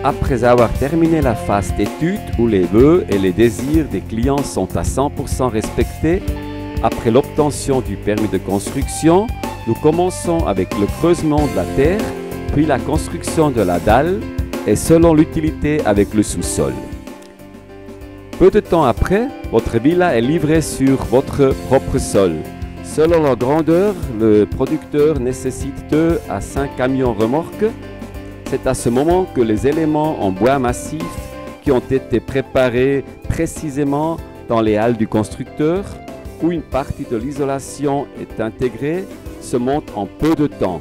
Après avoir terminé la phase d'étude où les vœux et les désirs des clients sont à 100% respectés, après l'obtention du permis de construction, nous commençons avec le creusement de la terre, puis la construction de la dalle et selon l'utilité avec le sous-sol. Peu de temps après, votre villa est livrée sur votre propre sol. Selon leur grandeur, le producteur nécessite 2 à 5 camions remorques. C'est à ce moment que les éléments en bois massif qui ont été préparés précisément dans les halles du constructeur, où une partie de l'isolation est intégrée, se montent en peu de temps.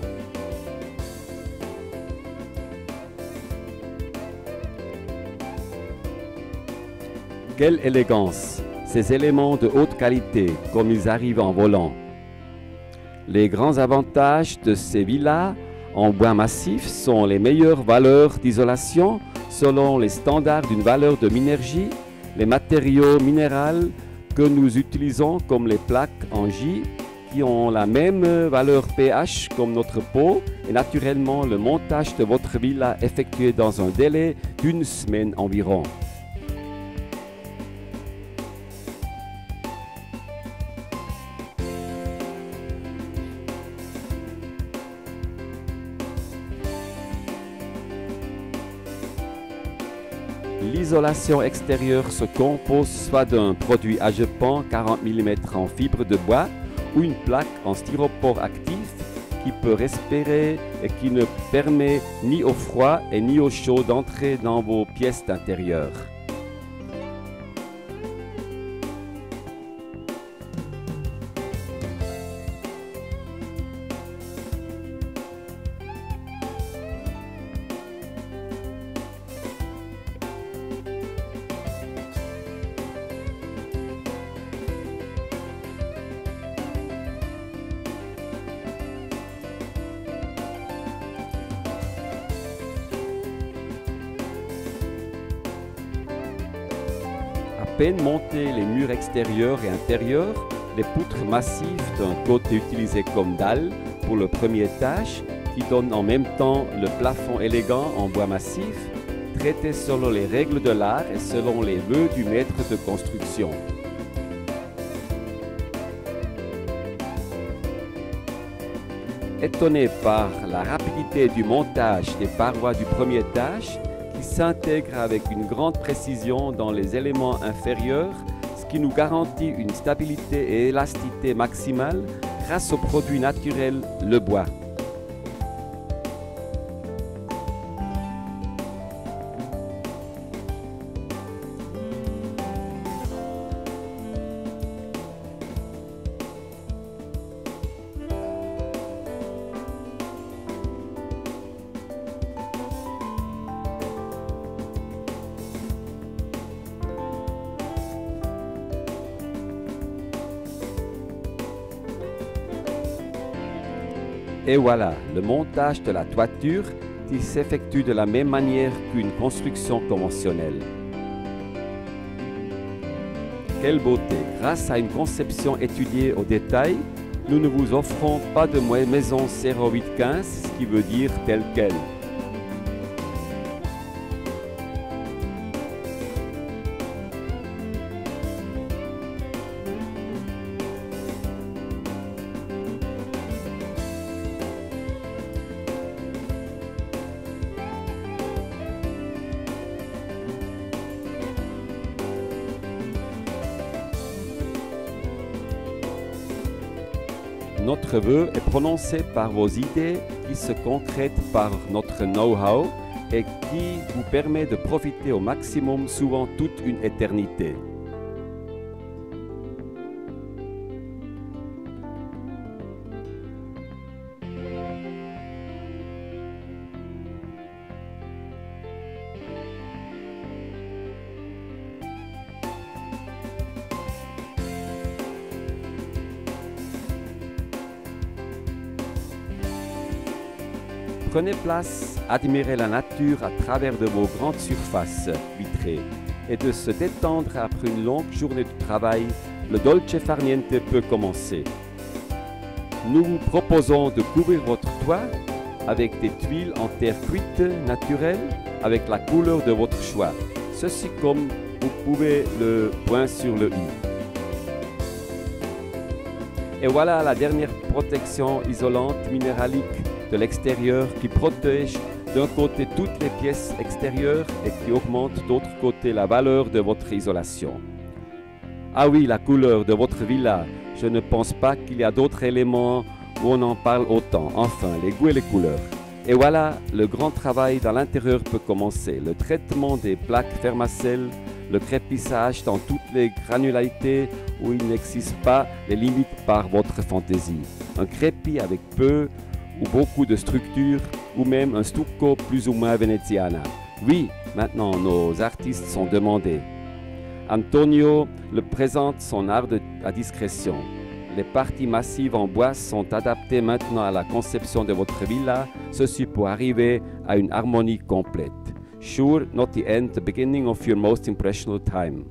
Quelle élégance! Ces éléments de haute qualité, comme ils arrivent en volant. Les grands avantages de ces villas en bois massif sont les meilleures valeurs d'isolation selon les standards d'une valeur de Minergie, les matériaux minéraux que nous utilisons comme les plaques en J qui ont la même valeur pH comme notre peau et naturellement le montage de votre villa effectué dans un délai d'1 semaine environ. L'isolation extérieure se compose soit d'un produit agepant 40 mm en fibre de bois ou une plaque en styropore actif qui peut respirer et qui ne permet ni au froid et ni au chaud d'entrer dans vos pièces intérieures. À peine montés les murs extérieurs et intérieurs, les poutres massives d'un côté utilisées comme dalle pour le premier étage, qui donne en même temps le plafond élégant en bois massif, traité selon les règles de l'art et selon les vœux du maître de construction. Étonné par la rapidité du montage des parois du premier étage, qui s'intègre avec une grande précision dans les éléments inférieurs, ce qui nous garantit une stabilité et élasticité maximale grâce au produit naturel, le bois. Et voilà, le montage de la toiture qui s'effectue de la même manière qu'une construction conventionnelle. Quelle beauté! Grâce à une conception étudiée au détail, nous ne vous offrons pas de maison 0815, ce qui veut dire telle quelle. Notre vœu est prononcé par vos idées qui se concrètent par notre know-how et qui vous permet de profiter au maximum, souvent toute une éternité. Prenez place, admirez la nature à travers de vos grandes surfaces vitrées et de se détendre après une longue journée de travail, le dolce far niente peut commencer. Nous vous proposons de couvrir votre toit avec des tuiles en terre cuite naturelle avec la couleur de votre choix. Ceci comme vous pouvez le point sur le i. Et voilà la dernière protection isolante minéralique de l'extérieur qui protège d'un côté toutes les pièces extérieures et qui augmente d'autre côté la valeur de votre isolation. Ah oui, la couleur de votre villa, je ne pense pas qu'il y a d'autres éléments où on en parle autant. Enfin, les goûts et les couleurs. Et voilà, le grand travail dans l'intérieur peut commencer. Le traitement des plaques Fermacell, le crépissage dans toutes les granularités où il n'existe pas les limites par votre fantaisie. Un crépi avec peu ou beaucoup de structure ou même un stucco plus ou moins veneziana. Oui, maintenant nos artistes sont demandés. Antonio le présente son art à discrétion. Les parties massives en bois sont adaptées maintenant à la conception de votre villa, ceci pour arriver à une harmonie complète. Sure, not the end, the beginning of your most impressional time.